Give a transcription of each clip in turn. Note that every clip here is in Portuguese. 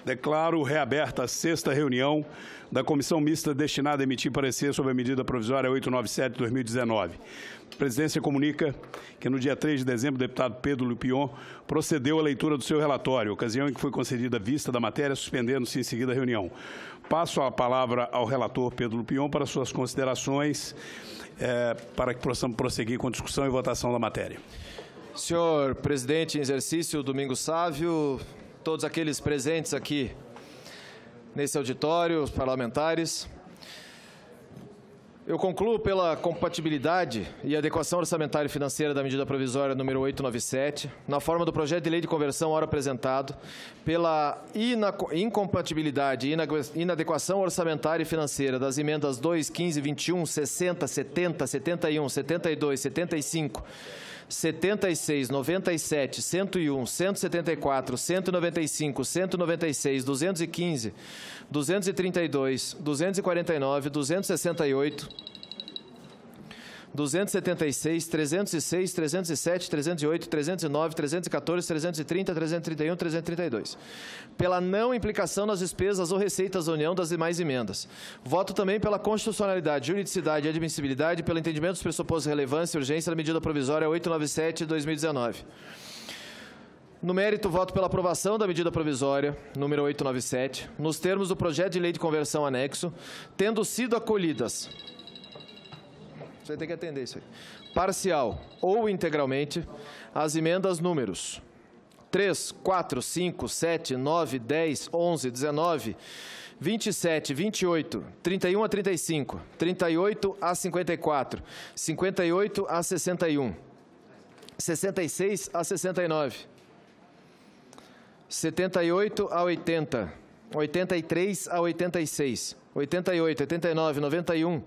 Declaro reaberta a 6ª reunião da Comissão Mista destinada a emitir parecer sobre a medida provisória 897 de 2019. A presidência comunica que no dia 3 de dezembro o deputado Pedro Lupion procedeu à leitura do seu relatório, ocasião em que foi concedida a vista da matéria, suspendendo-se em seguida a reunião. Passo a palavra ao relator Pedro Lupion para suas considerações, para que possamos prosseguir com discussão e votação da matéria. Senhor presidente em exercício, Domingos Sávio, todos aqueles presentes aqui nesse auditório, os parlamentares, eu concluo pela compatibilidade e adequação orçamentária e financeira da medida provisória número 897, na forma do projeto de lei de conversão ora apresentado, pela incompatibilidade e inadequação orçamentária e financeira das emendas 2, 15, 21, 60, 70, 71, 72, 75, 76, 97, 101, 174, 195, 196, 215, 232, 249, 268, 276, 306, 307, 308, 309, 314, 330, 331, 332. Pela não implicação nas despesas ou receitas da União das demais emendas. Voto também pela constitucionalidade, juridicidade e admissibilidade pelo entendimento dos pressupostos de relevância e urgência da medida provisória 897 de 2019. No mérito, voto pela aprovação da medida provisória número 897, nos termos do projeto de lei de conversão anexo, tendo sido acolhidas... Você vai ter que atender isso aí. Parcial ou integralmente, as emendas números 3, 4, 5, 7, 9, 10, 11, 19, 27, 28, 31 a 35, 38 a 54, 58 a 61, 66 a 69, 78 a 80, 83 a 86, 88, 89, 91,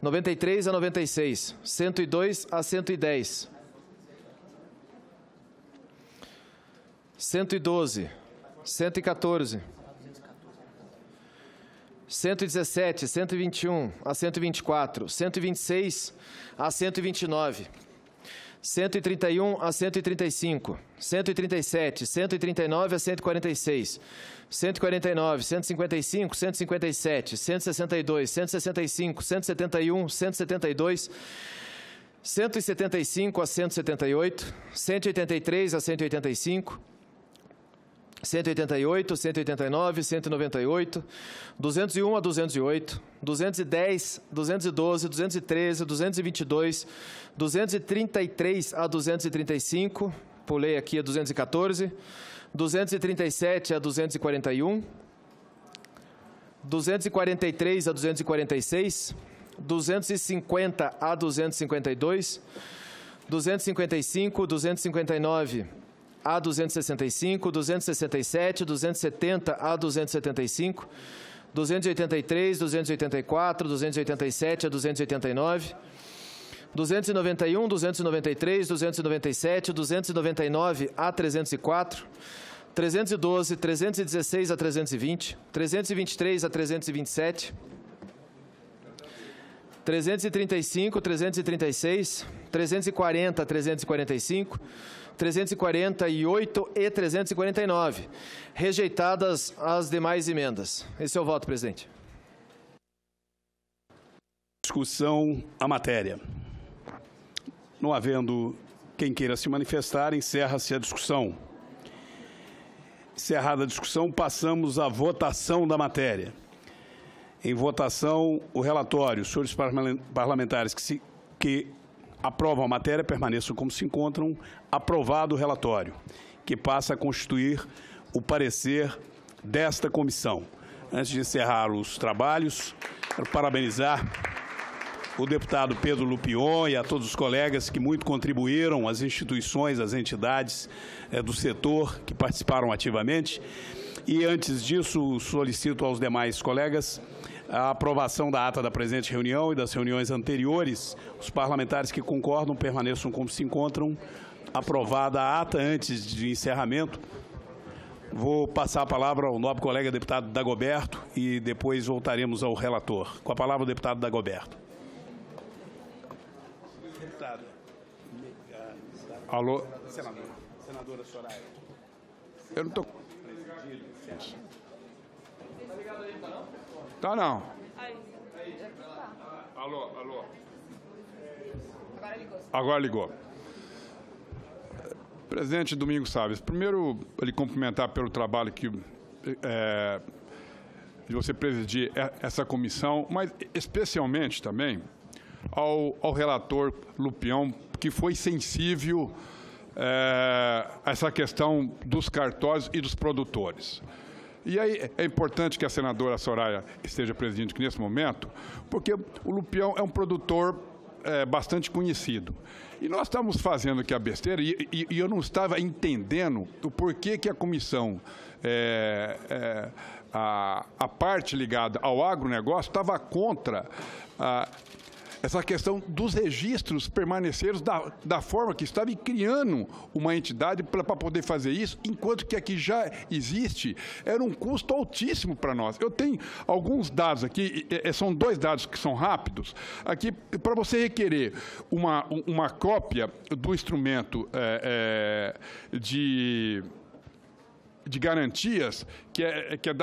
93 a 96, 102 a 110, 112, 114, 117, 121 a 124, 126 a 129, 131 a 135, 137, 139 a 146, 149, 155, 157, 162, 165, 171, 172, 175 a 178, 183 a 185, 188, 189, 198, 201 a 208, 210, 212, 213, 222, 233 a 235, pulei aqui a 214, 237 a 241, 243 a 246, 250 a 252, 255, 259 a 265, 267, 270 a 275, 283, 284, 287 a 289, 291, 293, 297, 299 a 304, 312, 316 a 320, 323 a 327, 335, 336, 340 a 345, 348 e 349. Rejeitadas as demais emendas. Esse é o voto, presidente. Discussão a matéria. Não havendo quem queira se manifestar, encerra-se a discussão. Encerrada a discussão, passamos à votação da matéria. Em votação, o relatório. Os senhores parlamentares que aprovam a matéria permaneçam como se encontram. Aprovado o relatório, que passa a constituir o parecer desta comissão. Antes de encerrar os trabalhos, quero parabenizar o deputado Pedro Lupion e a todos os colegas que muito contribuíram, as instituições, as entidades do setor que participaram ativamente. E, antes disso, solicito aos demais colegas a aprovação da ata da presente reunião e das reuniões anteriores. Os parlamentares que concordam permaneçam como se encontram. Aprovada a ata. Antes de encerramento, vou passar a palavra ao nobre colega deputado Dagoberto e depois voltaremos ao relator. Com a palavra o deputado Dagoberto. Deputado. Alô? Senadora Soraya. Eu não estou... Tá não. Alô, alô. Agora ligou. Presidente Domingos Salles, primeiro, lhe cumprimentar pelo trabalho que de você presidir essa comissão, mas especialmente também ao relator Lupião, que foi sensível a essa questão dos cartórios e dos produtores. E aí é importante que a senadora Soraya esteja presente nesse momento, porque o Lupião é um produtor bastante conhecido. E nós estamos fazendo aqui a besteira e eu não estava entendendo o porquê que a comissão, a parte ligada ao agronegócio, estava contra essa questão dos registros permaneceram da forma que estava e criando uma entidade para poder fazer isso, enquanto que aqui já existe, era um custo altíssimo para nós. Eu tenho alguns dados aqui, são 2 dados que são rápidos. Aqui, para você requerer uma cópia do instrumento de garantias, que é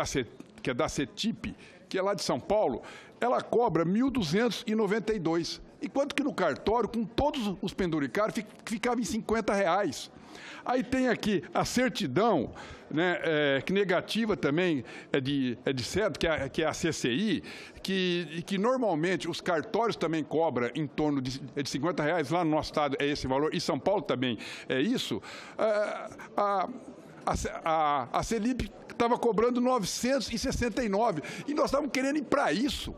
da CETIP, que é lá de São Paulo, ela cobra R$ 1.292. Enquanto que no cartório, com todos os penduricários, ficava em R$ 50. Aí tem aqui a certidão, né, que negativa também é de CEDO, que é a CCI, que normalmente os cartórios também cobram em torno de R$ 50. Lá no nosso estado é esse valor, e São Paulo também é isso. A Celip estava cobrando 969 e nós estávamos querendo ir para isso.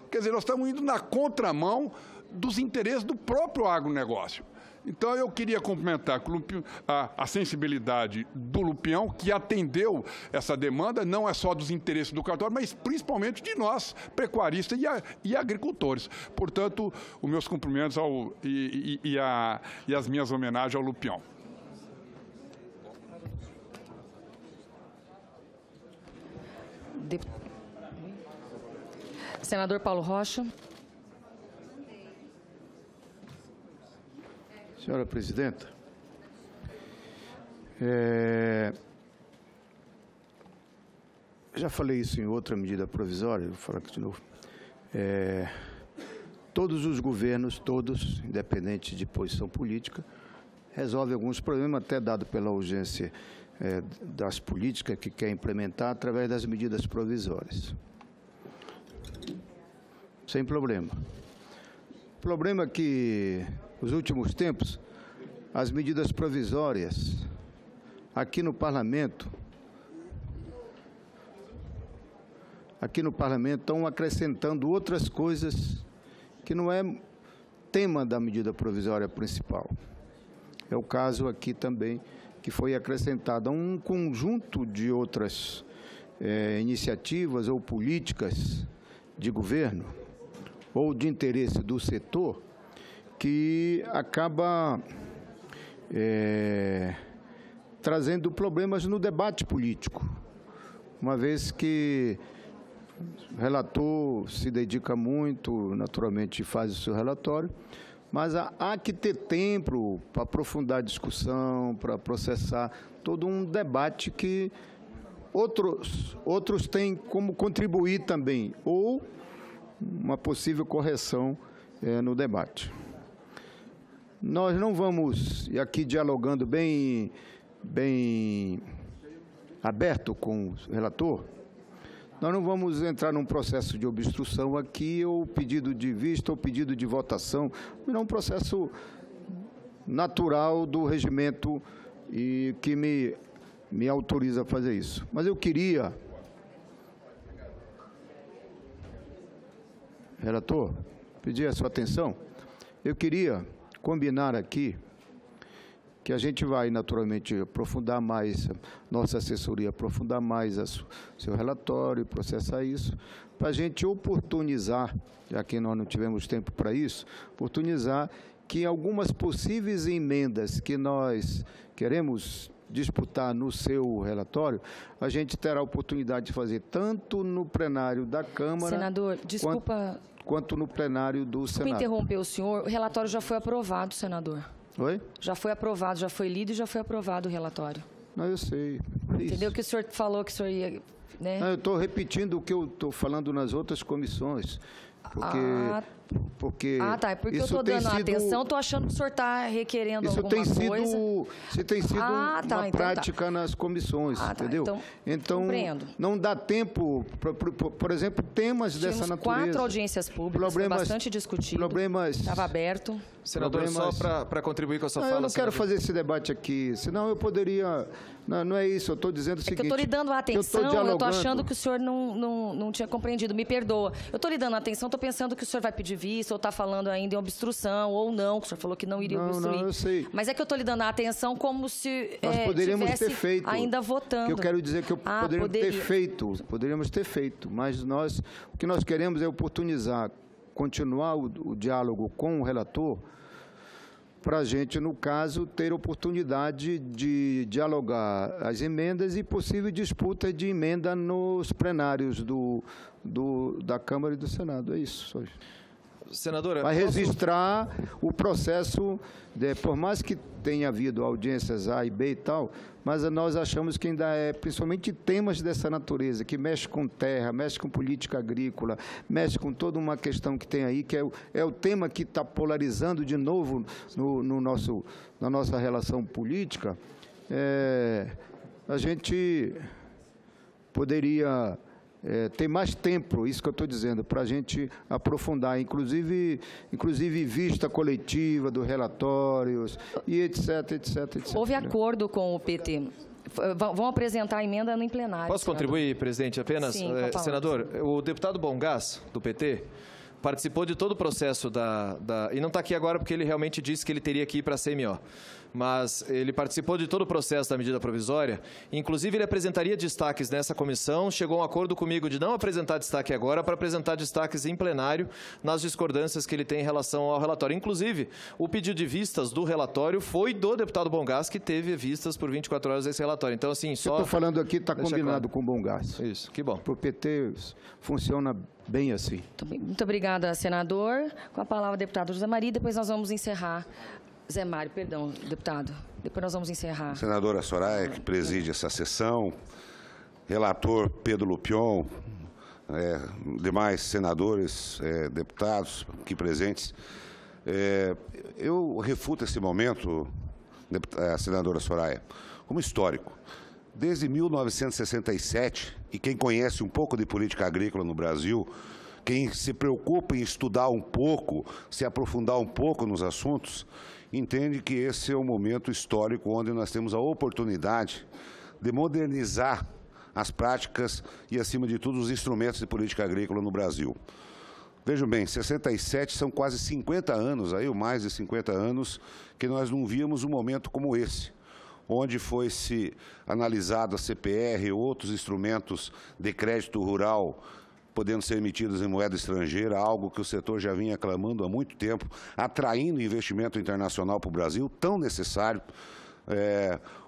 Quer dizer, nós estamos indo na contramão dos interesses do próprio agronegócio. Então, eu queria cumprimentar a sensibilidade do Lupião, que atendeu essa demanda, não é só dos interesses do cartório, mas principalmente de nós, pecuaristas e agricultores. Portanto, os meus cumprimentos e as minhas homenagens ao Lupião. Senador Paulo Rocha. Senhora Presidenta, já falei isso em outra medida provisória, vou falar aqui de novo. Todos os governos, todos, independente de posição política, resolvem alguns problemas, até dado pela urgência das políticas que quer implementar através das medidas provisórias. Sem problema. O problema é que, nos últimos tempos, as medidas provisórias aqui no Parlamento estão acrescentando outras coisas que não é tema da medida provisória principal. É o caso aqui também, que foi acrescentada um conjunto de outras iniciativas ou políticas de governo ou de interesse do setor que acaba trazendo problemas no debate político, uma vez que o relator se dedica muito, naturalmente faz o seu relatório, mas há que ter tempo para aprofundar a discussão, para processar todo um debate que outros têm como contribuir também, ou uma possível correção no debate. Nós não vamos, e aqui dialogando bem aberto com o relator, nós não vamos entrar num processo de obstrução aqui, ou pedido de vista, ou pedido de votação, mas é um processo natural do regimento e que me autoriza a fazer isso. Mas eu queria, relator, pedir a sua atenção, eu queria combinar aqui que a gente vai, naturalmente, aprofundar mais, nossa assessoria aprofundar mais seu relatório, processar isso, para a gente oportunizar, já que nós não tivemos tempo para isso, oportunizar que algumas possíveis emendas que nós queremos disputar no seu relatório, a gente terá a oportunidade de fazer tanto no plenário da Câmara... Senador, desculpa... Quanto no plenário do Senado. Desculpa interromper o senhor, o relatório já foi aprovado, senador. Oi? Já foi aprovado, já foi lido e já foi aprovado o relatório. Não, eu sei. Entendeu que o senhor falou que o senhor ia né? Não, eu estou repetindo o que eu estou falando nas outras comissões. Porque tá. É porque eu isso estou tem dando sido, atenção, estou achando que o senhor está requerendo isso alguma tem sido, coisa. Isso tem sido uma então prática nas comissões, entendeu? Então, compreendo. Não dá tempo, por exemplo, temas dessa natureza. 4 audiências públicas, foi bastante discutido, estava aberto. Senador, só para contribuir com a sua fala... Eu não quero fazer esse debate aqui, senão eu poderia... Não é isso, eu estou dizendo o seguinte... É que eu estou lhe dando atenção, eu estou achando que o senhor não tinha compreendido, me perdoa. Eu estou lhe dando atenção, estou pensando que o senhor vai pedir vista, ou está falando ainda em obstrução, ou não, que o senhor falou que não iria obstruir. Não, eu sei. Mas é que eu estou lhe dando a atenção como se nós poderíamos ter feito, ainda votando. Que eu quero dizer que poderíamos ter feito, mas o que nós queremos é oportunizar, continuar o diálogo com o relator, para a gente, no caso, ter oportunidade de dialogar as emendas e possível disputa de emenda nos plenários da Câmara e do Senado. É isso, só isso. Senadora, vai registrar o processo, por mais que tenha havido audiências A e B e tal, mas nós achamos que ainda principalmente temas dessa natureza, que mexe com terra, mexe com política agrícola, mexe com toda uma questão que tem aí, que é o tema que está polarizando de novo na nossa relação política. A gente poderia... tem mais tempo, isso que eu estou dizendo, para a gente aprofundar, inclusive vista coletiva dos relatórios e etc, etc, etc. Houve acordo com o PT. Vão apresentar a emenda em plenário. Posso contribuir, presidente, apenas? Sim, senador, o deputado Bongás, do PT, participou de todo o processo e não está aqui agora porque ele realmente disse que ele teria que ir para a CMO. Mas ele participou de todo o processo da medida provisória, inclusive ele apresentaria destaques nessa comissão, chegou a um acordo comigo de não apresentar destaque agora, para apresentar destaques em plenário nas discordâncias que ele tem em relação ao relatório. Inclusive, o pedido de vistas do relatório foi do deputado Bongás, que teve vistas por 24 horas desse relatório. Então, assim, só... Eu estou falando aqui, está combinado com o Bongás. Isso, que bom. Para o PT funciona bem assim. Muito obrigada, senador. Com a palavra, deputado José Maria, depois nós vamos encerrar. Zé Mário, perdão, deputado. Depois nós vamos encerrar. Senadora Soraya, que preside essa sessão, relator Pedro Lupion, demais senadores, deputados aqui presentes, eu refuto esse momento, senadora Soraya, como histórico. Desde 1967, e quem conhece um pouco de política agrícola no Brasil, quem se preocupa em estudar um pouco, se aprofundar um pouco nos assuntos, entende que esse é um momento histórico onde nós temos a oportunidade de modernizar as práticas e, acima de tudo, os instrumentos de política agrícola no Brasil. Vejam bem, 67 são quase 50 anos, ou mais de 50 anos, que nós não víamos um momento como esse, onde foi-se analisado a CPR e outros instrumentos de crédito rural podendo ser emitidos em moeda estrangeira, algo que o setor já vinha clamando há muito tempo, atraindo investimento internacional para o Brasil, tão necessário.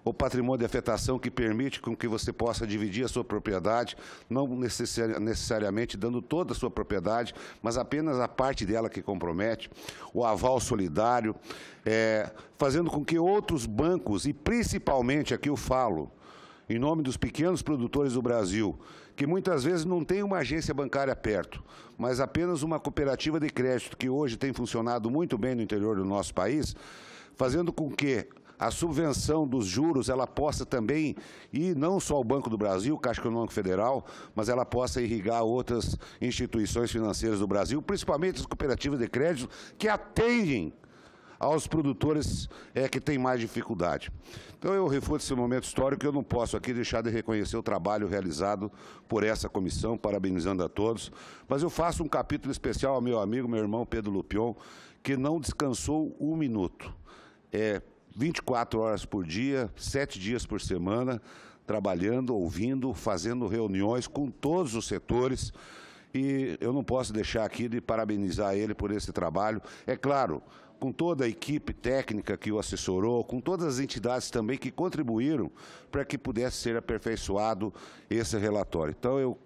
O patrimônio de afetação que permite com que você possa dividir a sua propriedade, não necessariamente dando toda a sua propriedade, mas apenas a parte dela que compromete. O aval solidário, fazendo com que outros bancos, e principalmente, aqui eu falo, em nome dos pequenos produtores do Brasil, que muitas vezes não tem uma agência bancária perto, mas apenas uma cooperativa de crédito, que hoje tem funcionado muito bem no interior do nosso país, fazendo com que a subvenção dos juros ela possa também ir não só ao Banco do Brasil, Caixa Econômica Federal, mas ela possa irrigar outras instituições financeiras do Brasil, principalmente as cooperativas de crédito, que atendem aos produtores que têm mais dificuldade. Então, eu refuto esse momento histórico, eu não posso aqui deixar de reconhecer o trabalho realizado por essa comissão, parabenizando a todos, mas eu faço um capítulo especial ao meu amigo, meu irmão Pedro Lupion, que não descansou um minuto. 24 horas por dia, 7 dias por semana, trabalhando, ouvindo, fazendo reuniões com todos os setores, e eu não posso deixar aqui de parabenizar ele por esse trabalho. É claro, com toda a equipe técnica que o assessorou, com todas as entidades também que contribuíram para que pudesse ser aperfeiçoado esse relatório. Então, eu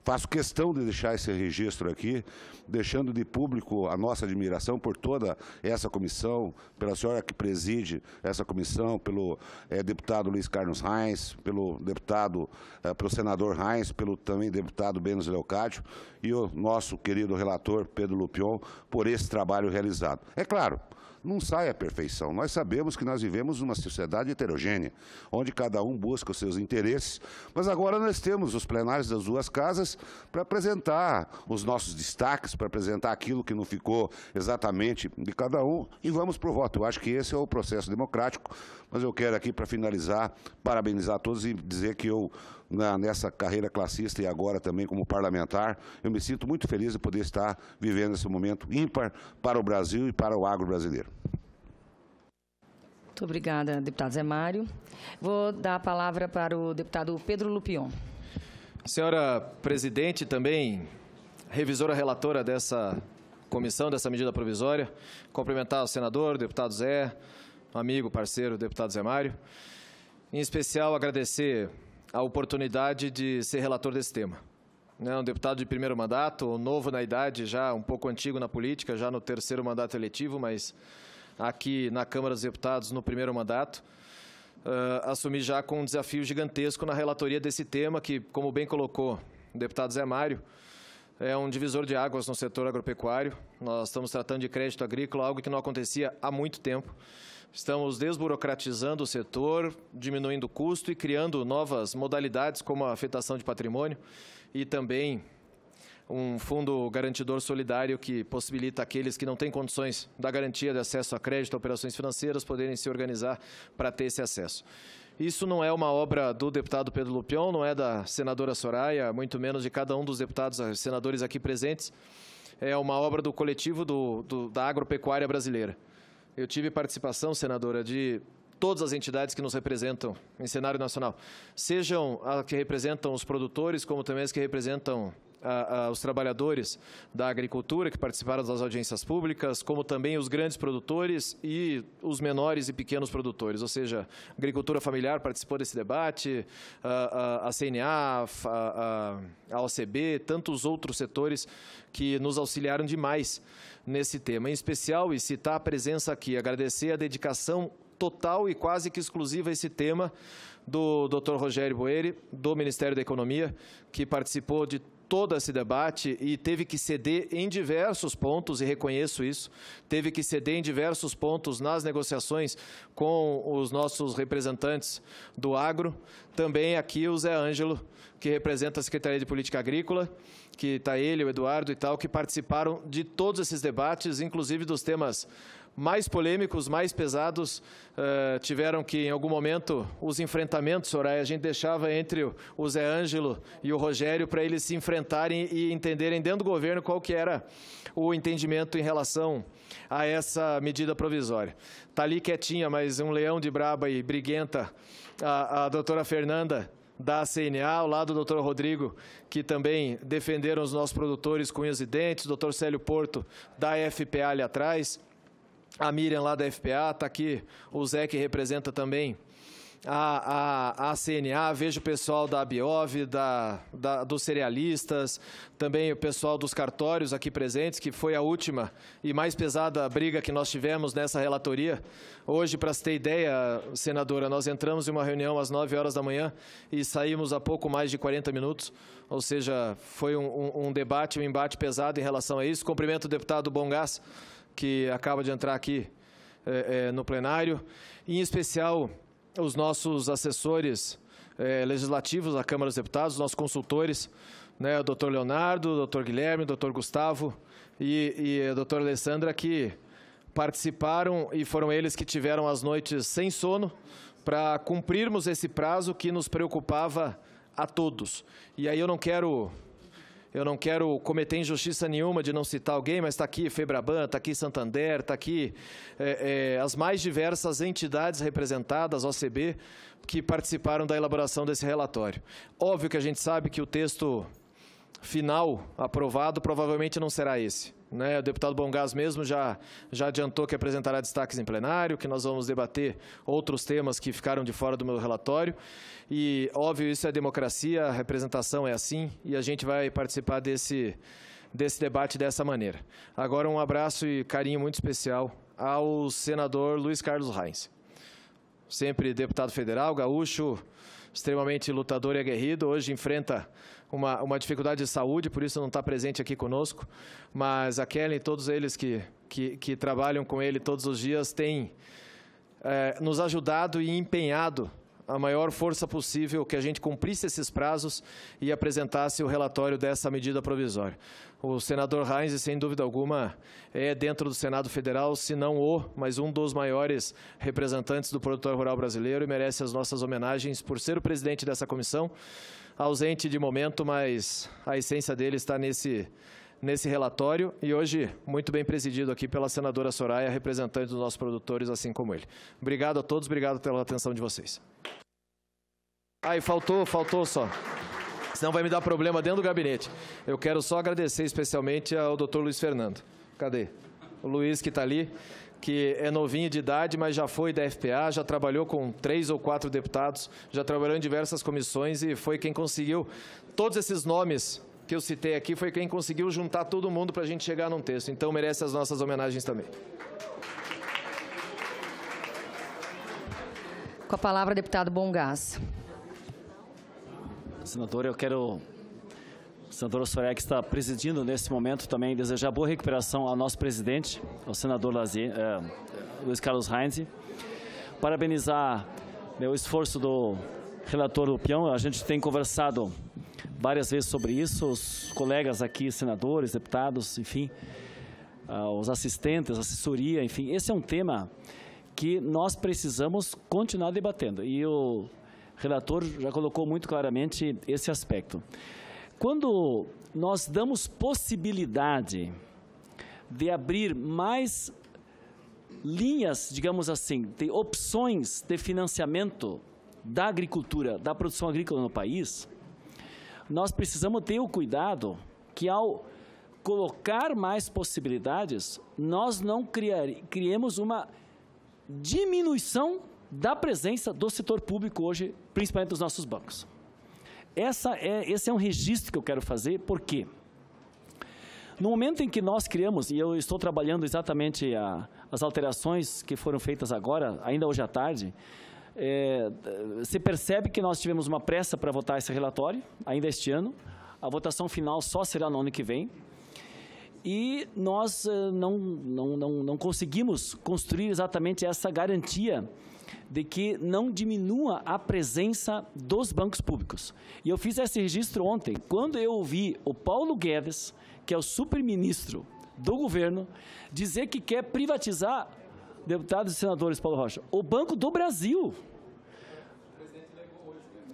faço questão de deixar esse registro aqui, deixando de público a nossa admiração por toda essa comissão, pela senhora que preside essa comissão, pelo deputado Luiz Carlos Reins, pelo senador Reins, pelo também deputado Benos Leocádio e o nosso querido relator Pedro Lupion por esse trabalho realizado. É claro, não sai a perfeição. Nós sabemos que nós vivemos numa sociedade heterogênea, onde cada um busca os seus interesses, mas agora nós temos os plenários das duas casas para apresentar os nossos destaques, para apresentar aquilo que não ficou exatamente de cada um e vamos para o voto. Eu acho que esse é o processo democrático, mas eu quero aqui, para finalizar, parabenizar a todos e dizer que eu, nessa carreira classista e agora também como parlamentar, eu me sinto muito feliz de poder estar vivendo esse momento ímpar para o Brasil e para o agro brasileiro. Muito obrigada, deputado Zé Mário. Vou dar a palavra para o deputado Pedro Lupion. Senhora presidente, também revisora relatora dessa comissão, dessa medida provisória, cumprimentar o senador, o deputado Zé, amigo, parceiro, deputado Zé Mário. Em especial, agradecer a oportunidade de ser relator desse tema. Um deputado de primeiro mandato, novo na idade, já um pouco antigo na política, já no terceiro mandato eletivo, mas aqui na Câmara dos Deputados no primeiro mandato, assumi já com um desafio gigantesco na relatoria desse tema, que, como bem colocou o deputado Zé Mário, é um divisor de águas no setor agropecuário. Nós estamos tratando de crédito agrícola, algo que não acontecia há muito tempo. Estamos desburocratizando o setor, diminuindo o custo e criando novas modalidades, como a afetação de patrimônio e também um fundo garantidor solidário que possibilita aqueles que não têm condições da garantia de acesso a crédito a operações financeiras poderem se organizar para ter esse acesso. Isso não é uma obra do deputado Pedro Lupion, não é da senadora Soraya, muito menos de cada um dos deputados, senadores aqui presentes. É uma obra do coletivo da agropecuária brasileira. Eu tive participação, senadora, de todas as entidades que nos representam em cenário nacional, sejam as que representam os produtores, como também as que representam os trabalhadores da agricultura que participaram das audiências públicas, como também os grandes produtores e os menores e pequenos produtores, ou seja, a agricultura familiar participou desse debate, a CNA, a OCB, tantos outros setores que nos auxiliaram demais nesse tema. Em especial, e citar a presença aqui, agradecer a dedicação total e quase que exclusiva a esse tema do Dr. Rogério Boeri, do Ministério da Economia, que participou de todo esse debate e teve que ceder em diversos pontos, e reconheço isso, teve que ceder em diversos pontos nas negociações com os nossos representantes do agro. Também aqui o Zé Ângelo, que representa a Secretaria de Política Agrícola, que está ele, o Eduardo e tal, que participaram de todos esses debates, inclusive dos temas mais polêmicos, mais pesados. Tiveram que, em algum momento, os enfrentamentos, Soraya, a gente deixava entre o Zé Ângelo e o Rogério para eles se enfrentarem e entenderem dentro do governo qual que era o entendimento em relação a essa medida provisória. Está ali quietinha, mas um leão de braba e briguenta, a doutora Fernanda, da CNA, ao lado do doutor Rodrigo, que também defenderam os nossos produtores com unhas e dentes, o doutor Célio Porto, da FPA ali atrás, a Miriam lá da FPA, está aqui o Zé, que representa também a CNA, vejo o pessoal da Biov, dos cerealistas, também o pessoal dos cartórios aqui presentes, que foi a última e mais pesada briga que nós tivemos nessa relatoria. Hoje, para se ter ideia, senadora, nós entramos em uma reunião às 9 horas da manhã e saímos há pouco mais de 40 minutos, ou seja, foi um debate, um embate pesado em relação a isso. Cumprimento o deputado Bongás, que acaba de entrar aqui no plenário, e, em especial, os nossos assessores legislativos da Câmara dos Deputados, os nossos consultores, né, o doutor Leonardo, o doutor Guilherme, o doutor Gustavo e a doutora Alessandra, que participaram e foram eles que tiveram as noites sem sono para cumprirmos esse prazo que nos preocupava a todos. E aí eu não quero cometer injustiça nenhuma de não citar alguém, mas está aqui Febraban, está aqui Santander, está aqui as mais diversas entidades representadas, OCB, que participaram da elaboração desse relatório. Óbvio que a gente sabe que o texto final aprovado provavelmente não será esse. Né? O deputado Bongás mesmo já adiantou que apresentará destaques em plenário, que nós vamos debater outros temas que ficaram de fora do meu relatório. E, óbvio, isso é democracia, a representação é assim, e a gente vai participar desse debate dessa maneira. Agora, um abraço e carinho muito especial ao senador Luiz Carlos Reins. Sempre deputado federal, gaúcho, extremamente lutador e aguerrido, hoje enfrenta uma dificuldade de saúde, por isso não está presente aqui conosco, mas a Kellen e todos eles que trabalham com ele todos os dias têm nos ajudado e empenhado a maior força possível que a gente cumprisse esses prazos e apresentasse o relatório dessa medida provisória. O senador Reins, sem dúvida alguma, é dentro do Senado Federal, se não mas um dos maiores representantes do produtor rural brasileiro e merece as nossas homenagens por ser o presidente dessa comissão, ausente de momento, mas a essência dele está nesse relatório e hoje muito bem presidido aqui pela senadora Soraya, representante dos nossos produtores, assim como ele. Obrigado a todos, obrigado pela atenção de vocês. E faltou só. Senão vai me dar problema dentro do gabinete. Eu quero só agradecer especialmente ao Dr. Luiz Fernando. Cadê? O Luiz que está ali, que é novinho de idade, mas já foi da FPA, já trabalhou com 3 ou 4 deputados, já trabalhou em diversas comissões e foi quem conseguiu todos esses nomes que eu citei aqui, foi quem conseguiu juntar todo mundo para a gente chegar num texto. Então merece as nossas homenagens também. Com a palavra, deputado Bongás. Senador, eu quero, senador Soraya, que está presidindo nesse momento também, desejar boa recuperação ao nosso presidente, ao senador Luiz Carlos Reins. Parabenizar o esforço do relator Lupião. A gente tem conversado várias vezes sobre isso, os colegas aqui, senadores, deputados, enfim, os assistentes, assessoria, enfim. Esse é um tema que nós precisamos continuar debatendo. E o relator já colocou muito claramente esse aspecto. Quando nós damos possibilidade de abrir mais linhas, digamos assim, de opções de financiamento da agricultura, da produção agrícola no país, nós precisamos ter o cuidado que ao colocar mais possibilidades, nós não criemos uma diminuição da presença do setor público hoje, principalmente dos nossos bancos. Esse é um registro que eu quero fazer, por quê? No momento em que nós criamos, e eu estou trabalhando exatamente as alterações que foram feitas agora, ainda hoje à tarde, se percebe que nós tivemos uma pressa para votar esse relatório, ainda este ano, a votação final só será no ano que vem, e nós não conseguimos construir exatamente essa garantia de que não diminua a presença dos bancos públicos. E eu fiz esse registro ontem, quando eu ouvi o Paulo Guedes, que é o superministro do governo, dizer que quer privatizar, deputados e senadores, Paulo Rocha, o Banco do Brasil.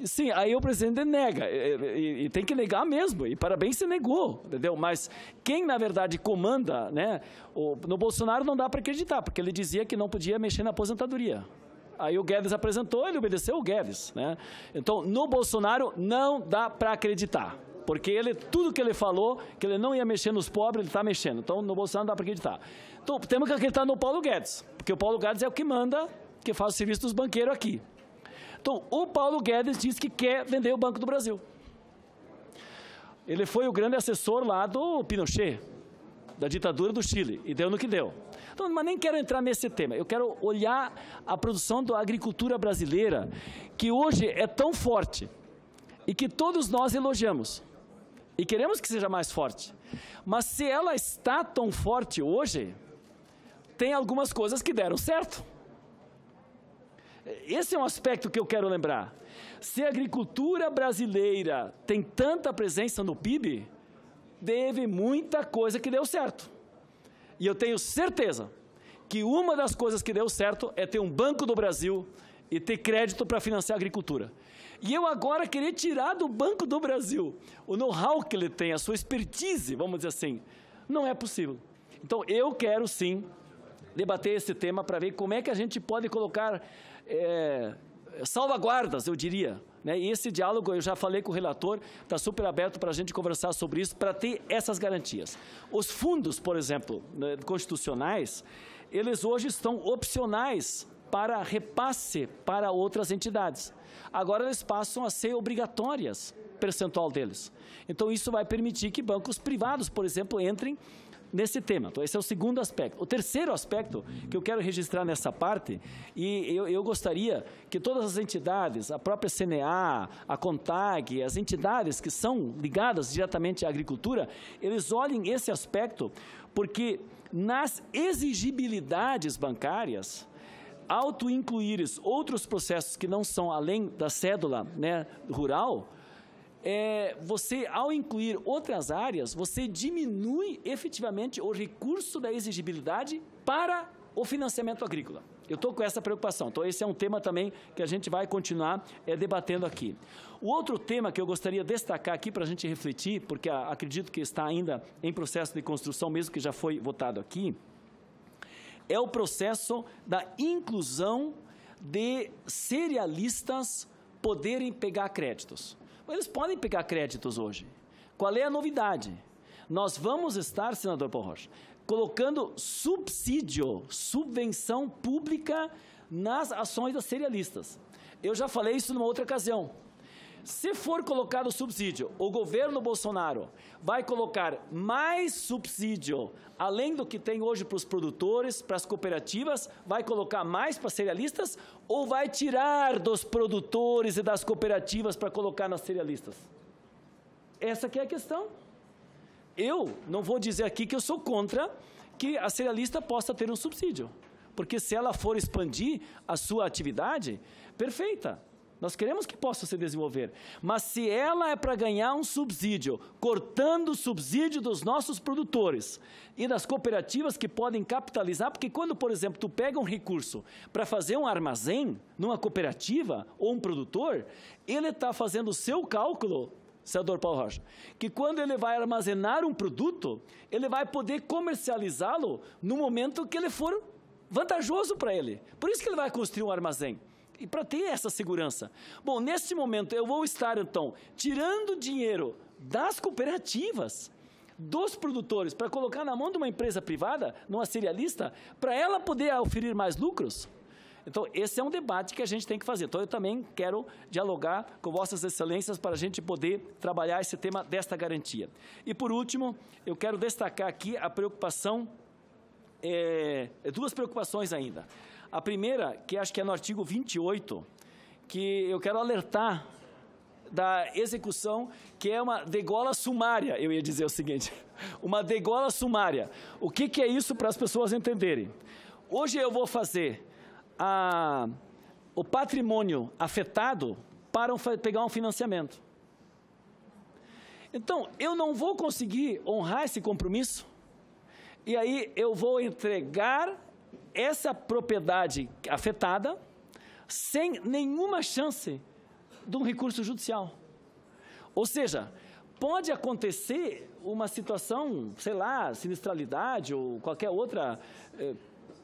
Sim, aí o presidente nega, e tem que negar mesmo, e parabéns se negou, entendeu? Mas quem, na verdade, comanda, né, no Bolsonaro não dá para acreditar, porque ele dizia que não podia mexer na aposentadoria. Aí o Guedes apresentou, ele obedeceu o Guedes, né? Então, no Bolsonaro não dá para acreditar, porque tudo que ele falou, que ele não ia mexer nos pobres, ele está mexendo. Então, no Bolsonaro não dá para acreditar. Então, temos que acreditar no Paulo Guedes, porque o Paulo Guedes é o que manda, que faz o serviço dos banqueiros aqui. Então, o Paulo Guedes diz que quer vender o Banco do Brasil. Ele foi o grande assessor lá do Pinochet, da ditadura do Chile, e deu no que deu. Então, mas nem quero entrar nesse tema. Eu quero olhar a produção da agricultura brasileira, que hoje é tão forte, e que todos nós elogiamos, e queremos que seja mais forte. Mas se ela está tão forte hoje, tem algumas coisas que deram certo. Esse é um aspecto que eu quero lembrar. Se a agricultura brasileira tem tanta presença no PIB, teve muita coisa que deu certo. E eu tenho certeza que uma das coisas que deu certo é ter um Banco do Brasil e ter crédito para financiar a agricultura. E eu agora querer tirar do Banco do Brasil o know-how que ele tem, a sua expertise, vamos dizer assim, não é possível. Então, eu quero sim debater esse tema para ver como é que a gente pode colocar salvaguardas, eu diria, né? E esse diálogo, eu já falei com o relator, está super aberto para a gente conversar sobre isso, para ter essas garantias. Os fundos, por exemplo, né, constitucionais, eles hoje estão opcionais para repasse para outras entidades. Agora eles passam a ser obrigatórias, percentual deles. Então isso vai permitir que bancos privados, por exemplo, entrem nesse tema. Então esse é o segundo aspecto. O terceiro aspecto que eu quero registrar nessa parte, e eu gostaria que todas as entidades, a própria CNA, a CONTAG, as entidades que são ligadas diretamente à agricultura, eles olhem esse aspecto, porque nas exigibilidades bancárias, ao tu incluires outros processos que não são além da cédula, né, rural, você, ao incluir outras áreas, você diminui efetivamente o recurso da exigibilidade para o financiamento agrícola. Eu estou com essa preocupação. Então, esse é um tema também que a gente vai continuar debatendo aqui. O outro tema que eu gostaria de destacar aqui para a gente refletir, porque acredito que está ainda em processo de construção, mesmo que já foi votado aqui, é o processo da inclusão de cerealistas poderem pegar créditos. Eles podem pegar créditos hoje. Qual é a novidade? Nós vamos estar, senador Paulo Rocha, colocando subsídio, subvenção pública nas ações das cerealistas. Eu já falei isso numa outra ocasião. Se for colocado subsídio, o governo Bolsonaro vai colocar mais subsídio, além do que tem hoje para os produtores, para as cooperativas, vai colocar mais para cerealistas ou vai tirar dos produtores e das cooperativas para colocar nas cerealistas? Essa que é a questão. Eu não vou dizer aqui que eu sou contra que a cerealista possa ter um subsídio, porque se ela for expandir a sua atividade, perfeita. Nós queremos que possa se desenvolver, mas se ela é para ganhar um subsídio, cortando o subsídio dos nossos produtores e das cooperativas que podem capitalizar, porque quando, por exemplo, tu pega um recurso para fazer um armazém numa cooperativa ou um produtor, ele está fazendo o seu cálculo, senador Paulo Rocha, que quando ele vai armazenar um produto, ele vai poder comercializá-lo no momento que ele for vantajoso para ele. Por isso que ele vai construir um armazém. E para ter essa segurança. Bom, neste momento eu vou estar, então, tirando dinheiro das cooperativas, dos produtores, para colocar na mão de uma empresa privada, numa cerealista, para ela poder oferir mais lucros. Então, esse é um debate que a gente tem que fazer. Então, eu também quero dialogar com vossas excelências para a gente poder trabalhar esse tema desta garantia. E, por último, eu quero destacar aqui a preocupação, duas preocupações ainda. A primeira, que acho que é no artigo 28, que eu quero alertar da execução, que é uma degola sumária, eu ia dizer o seguinte, uma degola sumária. O que é isso para as pessoas entenderem? Hoje eu vou fazer o patrimônio afetado para pegar um financiamento. Então, eu não vou conseguir honrar esse compromisso, e aí eu vou entregar essa propriedade afetada sem nenhuma chance de um recurso judicial. Ou seja, pode acontecer uma situação, sei lá, sinistralidade ou qualquer outra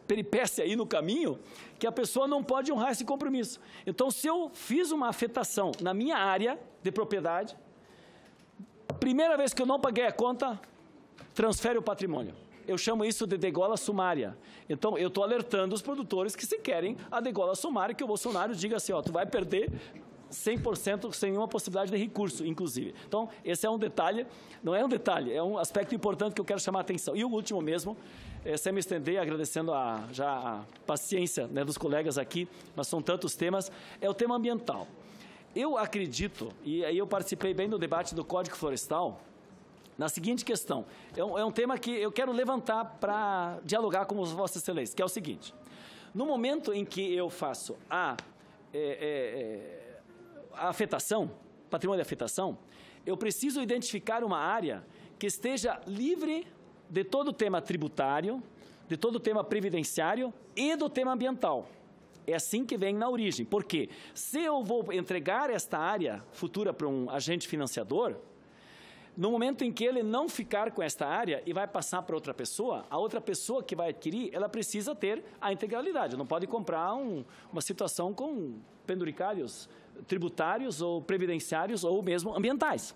peripécia aí no caminho, que a pessoa não pode honrar esse compromisso. Então, se eu fiz uma afetação na minha área de propriedade, primeira vez que eu não paguei a conta, transfere o patrimônio. Eu chamo isso de degola sumária. Então, eu estou alertando os produtores que se querem a degola sumária, que o Bolsonaro diga assim, ó, tu vai perder 100% sem nenhuma possibilidade de recurso, inclusive. Então, esse é um detalhe, não é um detalhe, é um aspecto importante que eu quero chamar a atenção. E o último mesmo, sem me estender, agradecendo já a paciência, né, dos colegas aqui, mas são tantos temas, é o tema ambiental. Eu acredito, e aí eu participei bem do debate do Código Florestal, na seguinte questão, é um tema que eu quero levantar para dialogar com os Vossas Excelências, que é o seguinte: no momento em que eu faço a afetação, patrimônio de afetação, eu preciso identificar uma área que esteja livre de todo o tema tributário, de todo o tema previdenciário e do tema ambiental. É assim que vem na origem. Por quê? Se eu vou entregar esta área futura para um agente financiador, no momento em que ele não ficar com esta área e vai passar para outra pessoa, a outra pessoa que vai adquirir, ela precisa ter a integralidade. Não pode comprar uma situação com penduricalhos tributários ou previdenciários ou mesmo ambientais.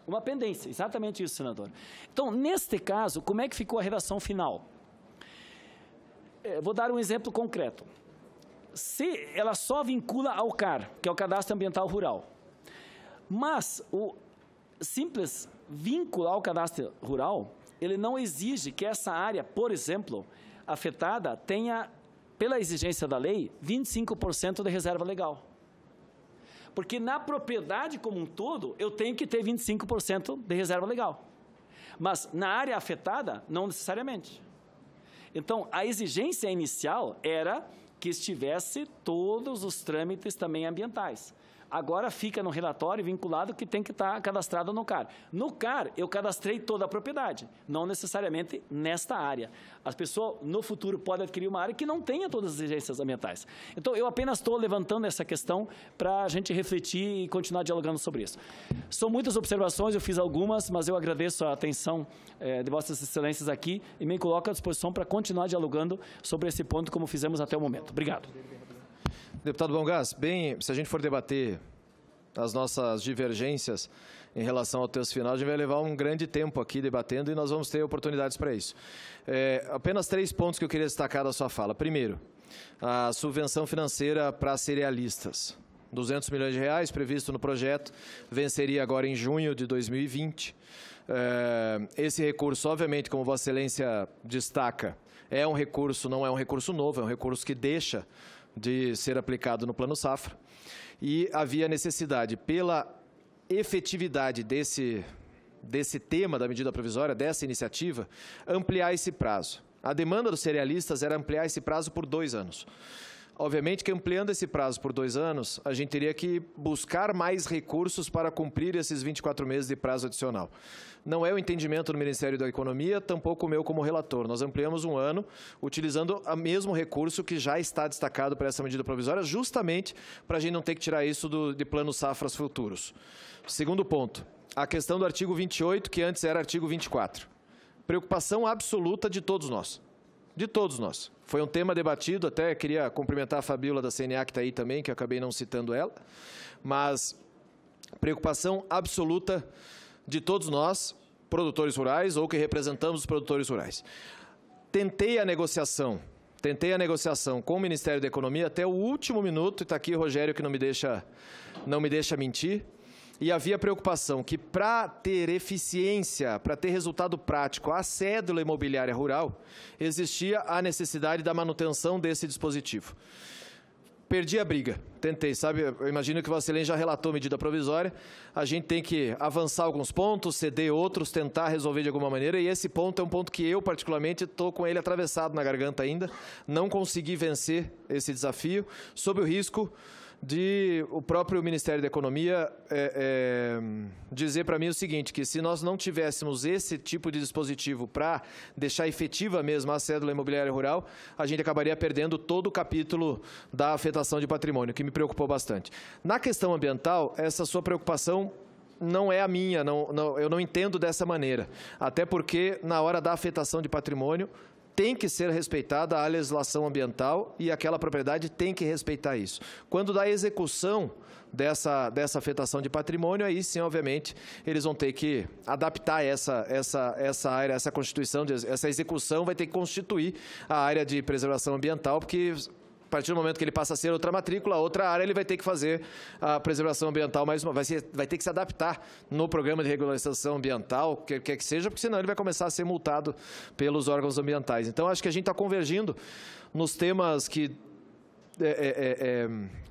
Uma pendência, exatamente isso, senador. Então, neste caso, como é que ficou a redação final? Vou dar um exemplo concreto. Se ela só vincula ao CAR, que é o Cadastro Ambiental Rural, mas o simples vínculo ao cadastro rural, ele não exige que essa área, por exemplo, afetada, tenha, pela exigência da lei, 25% de reserva legal. Porque na propriedade como um todo, eu tenho que ter 25% de reserva legal. Mas na área afetada, não necessariamente. Então, a exigência inicial era que estivesse todos os trâmites também ambientais. Agora fica no relatório vinculado que tem que estar cadastrado no CAR. No CAR, eu cadastrei toda a propriedade, não necessariamente nesta área. As pessoas, no futuro, podem adquirir uma área que não tenha todas as exigências ambientais. Então, eu apenas estou levantando essa questão para a gente refletir e continuar dialogando sobre isso. São muitas observações, eu fiz algumas, mas eu agradeço a atenção de Vossas Excelências aqui e me coloco à disposição para continuar dialogando sobre esse ponto, como fizemos até o momento. Obrigado. Deputado Bongás, bem, se a gente for debater as nossas divergências em relação ao texto final, a gente vai levar um grande tempo aqui debatendo e nós vamos ter oportunidades para isso. Apenas 3 pontos que eu queria destacar da sua fala. Primeiro, a subvenção financeira para cerealistas. 200 milhões de reais previsto no projeto, venceria agora em junho de 2020. Esse recurso, obviamente, como Vossa Excelência destaca, é um recurso, não é um recurso novo, é um recurso que deixa de ser aplicado no Plano Safra, e havia necessidade, pela efetividade desse tema da medida provisória, dessa iniciativa, ampliar esse prazo. A demanda dos cerealistas era ampliar esse prazo por 2 anos. Obviamente que ampliando esse prazo por 2 anos, a gente teria que buscar mais recursos para cumprir esses 24 meses de prazo adicional. Não é o entendimento do Ministério da Economia, tampouco o meu como relator. Nós ampliamos 1 ano, utilizando o mesmo recurso que já está destacado para essa medida provisória, justamente para a gente não ter que tirar isso de planos safras futuros. Segundo ponto, a questão do artigo 28, que antes era artigo 24. Preocupação absoluta de todos nós. De todos nós. Foi um tema debatido, até queria cumprimentar a Fabíola da CNA, que está aí também, que eu acabei não citando ela, mas preocupação absoluta de todos nós, produtores rurais ou que representamos os produtores rurais. Tentei a negociação com o Ministério da Economia até o último minuto, e está aqui o Rogério que não me deixa mentir, e havia preocupação que para ter eficiência, para ter resultado prático, a cédula imobiliária rural, existia a necessidade da manutenção desse dispositivo. Perdi a briga, tentei, sabe? Eu imagino que o Vossa Excelência já relatou a medida provisória, a gente tem que avançar alguns pontos, ceder outros, tentar resolver de alguma maneira, e esse ponto é um ponto que eu, particularmente, estou com ele atravessado na garganta ainda, não consegui vencer esse desafio, sob o risco de o próprio Ministério da Economia dizer para mim o seguinte, que se nós não tivéssemos esse tipo de dispositivo para deixar efetiva mesmo a cédula imobiliária rural, a gente acabaria perdendo todo o capítulo da afetação de patrimônio, que me preocupou bastante. Na questão ambiental, essa sua preocupação não é a minha, eu não entendo dessa maneira, até porque na hora da afetação de patrimônio, tem que ser respeitada a legislação ambiental e aquela propriedade tem que respeitar isso. Quando da execução dessa afetação de patrimônio, aí sim, obviamente, eles vão ter que adaptar essa área, essa constituição, essa execução vai ter que constituir a área de preservação ambiental, porque a partir do momento que ele passa a ser outra matrícula, outra área, ele vai ter que fazer a preservação ambiental mais uma vez, vai ter que se adaptar no programa de regularização ambiental, quer que seja, porque senão ele vai começar a ser multado pelos órgãos ambientais. Então, acho que a gente está convergindo nos temas que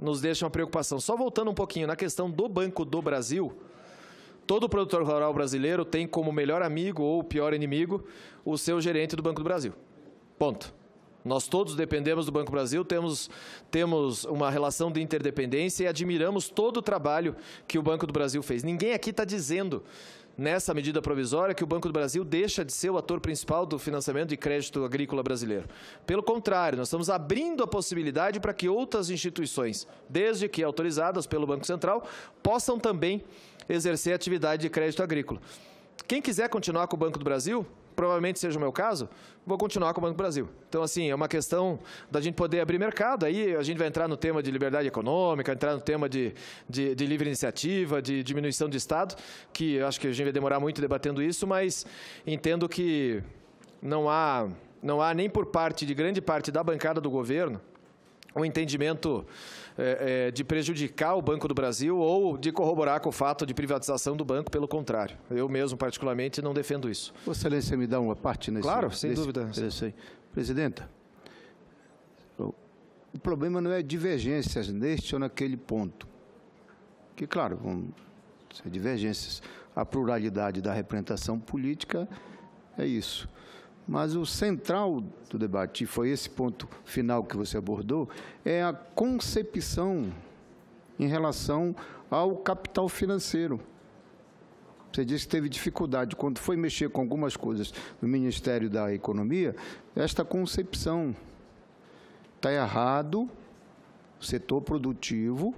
nos deixam a preocupação. Só voltando um pouquinho na questão do Banco do Brasil, todo produtor rural brasileiro tem como melhor amigo ou pior inimigo o seu gerente do Banco do Brasil. Ponto. Nós todos dependemos do Banco do Brasil, temos uma relação de interdependência e admiramos todo o trabalho que o Banco do Brasil fez. Ninguém aqui está dizendo, nessa medida provisória, que o Banco do Brasil deixa de ser o ator principal do financiamento de crédito agrícola brasileiro. Pelo contrário, nós estamos abrindo a possibilidade para que outras instituições, desde que autorizadas pelo Banco Central, possam também exercer atividade de crédito agrícola. Quem quiser continuar com o Banco do Brasil, provavelmente seja o meu caso, vou continuar com o Banco do Brasil. Então, assim, é uma questão da gente poder abrir mercado. Aí a gente vai entrar no tema de liberdade econômica, entrar no tema de livre iniciativa, de diminuição de Estado, que eu acho que a gente vai demorar muito debatendo isso, mas entendo que não há nem por parte de grande parte da bancada do governo um entendimento de prejudicar o Banco do Brasil ou de corroborar com o fato de privatização do banco, pelo contrário. Eu mesmo, particularmente, não defendo isso. Vossa Excelência, me dá uma parte nesse... Claro, sem dúvida. Presidenta, o problema não é divergências neste ou naquele ponto. Que, claro, vão ser divergências. A pluralidade da representação política é isso. Mas o central do debate, e foi esse ponto final que você abordou, é a concepção em relação ao capital financeiro. Você disse que teve dificuldade, quando foi mexer com algumas coisas no Ministério da Economia, esta concepção está errado, setor produtivo,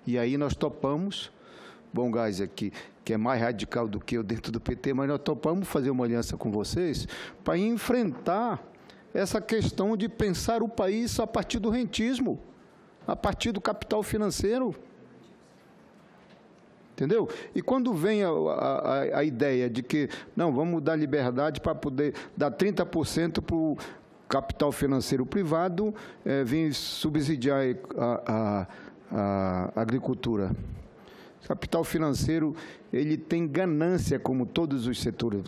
e aí nós topamos, Bom Gás aqui, que é mais radical do que eu dentro do PT, mas nós topamos fazer uma aliança com vocês para enfrentar essa questão de pensar o país a partir do rentismo, a partir do capital financeiro. Entendeu? E quando vem a ideia de que, não, vamos dar liberdade para poder dar 30% para o capital financeiro privado, vir subsidiar a agricultura. Capital financeiro, ele tem ganância, como todos os setores,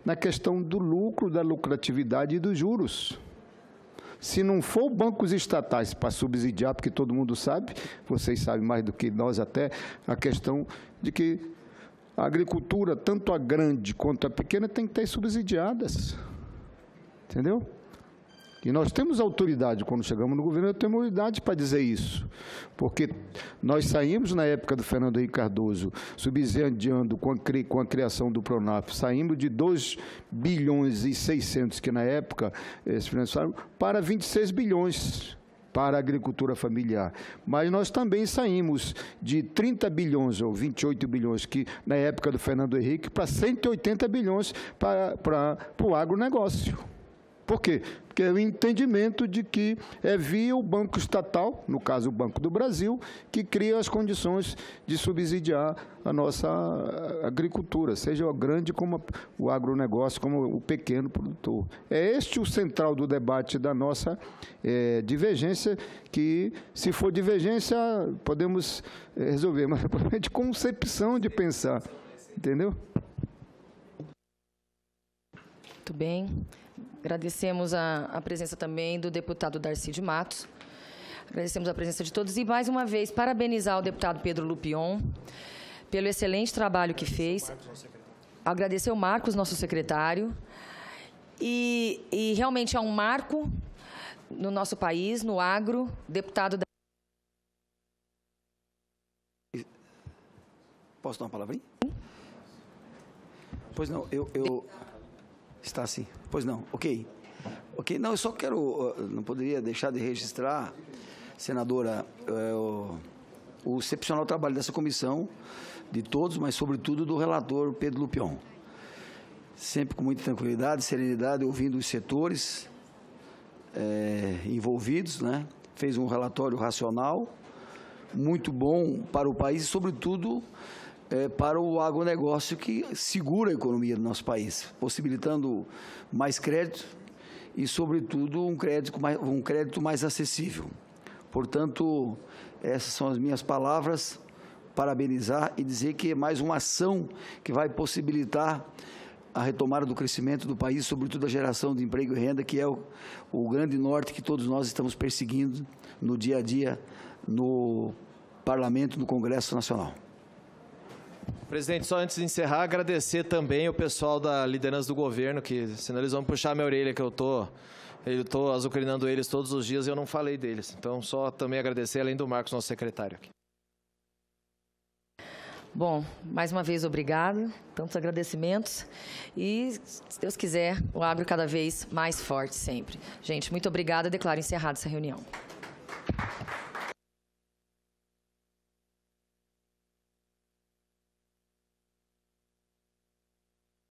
na questão do lucro, da lucratividade e dos juros. Se não for bancos estatais para subsidiar, porque todo mundo sabe, vocês sabem mais do que nós até, a questão de que a agricultura, tanto a grande quanto a pequena, tem que ter subsidiadas. Entendeu? E nós temos autoridade, quando chegamos no governo, temos autoridade para dizer isso. Porque nós saímos, na época do Fernando Henrique Cardoso, subsidiando com a criação do Pronaf, saímos de 2 bilhões e 600, que na época se financiaram, para 26 bilhões para a agricultura familiar. Mas nós também saímos de 30 bilhões, ou 28 bilhões, que na época do Fernando Henrique, para 180 bilhões para o agronegócio. Por quê? Porque é o entendimento de que é via o banco estatal, no caso o Banco do Brasil, que cria as condições de subsidiar a nossa agricultura, seja o grande como o agronegócio, como o pequeno produtor. É este o central do debate da nossa divergência, que, se for divergência, podemos resolver, mas é problema de concepção de pensar, entendeu? Muito bem. Agradecemos a presença também do deputado Darcy de Matos. Agradecemos a presença de todos e, mais uma vez, parabenizar o deputado Pedro Lupion pelo excelente trabalho que fez. Agradecer o Marcos, nosso secretário. E realmente é um marco no nosso país, no agro, deputado da... Posso dar uma palavra aí? Pois não, Está assim. Pois não, ok. Não, eu só quero, não poderia deixar de registrar, senadora, o excepcional trabalho dessa comissão, de todos, mas sobretudo do relator Pedro Lupion. Sempre com muita tranquilidade, serenidade, ouvindo os setores envolvidos, né? Fez um relatório racional, muito bom para o país e, sobretudo, para o agronegócio que segura a economia do nosso país, possibilitando mais crédito e, sobretudo, um crédito mais acessível. Portanto, essas são as minhas palavras, parabenizar e dizer que é mais uma ação que vai possibilitar a retomada do crescimento do país, sobretudo a geração de emprego e renda, que é o grande norte que todos nós estamos perseguindo no dia a dia no Parlamento, no Congresso Nacional. Presidente, só antes de encerrar, agradecer também o pessoal da liderança do governo, que senão eles vão puxar minha orelha, que eu estou azucrinando eles todos os dias e eu não falei deles. Então, só também agradecer, além do Marcos, nosso secretário aqui. Bom, mais uma vez, obrigado. Tantos agradecimentos. E, se Deus quiser, o agro cada vez mais forte sempre. Gente, muito obrigada. Declaro encerrada essa reunião.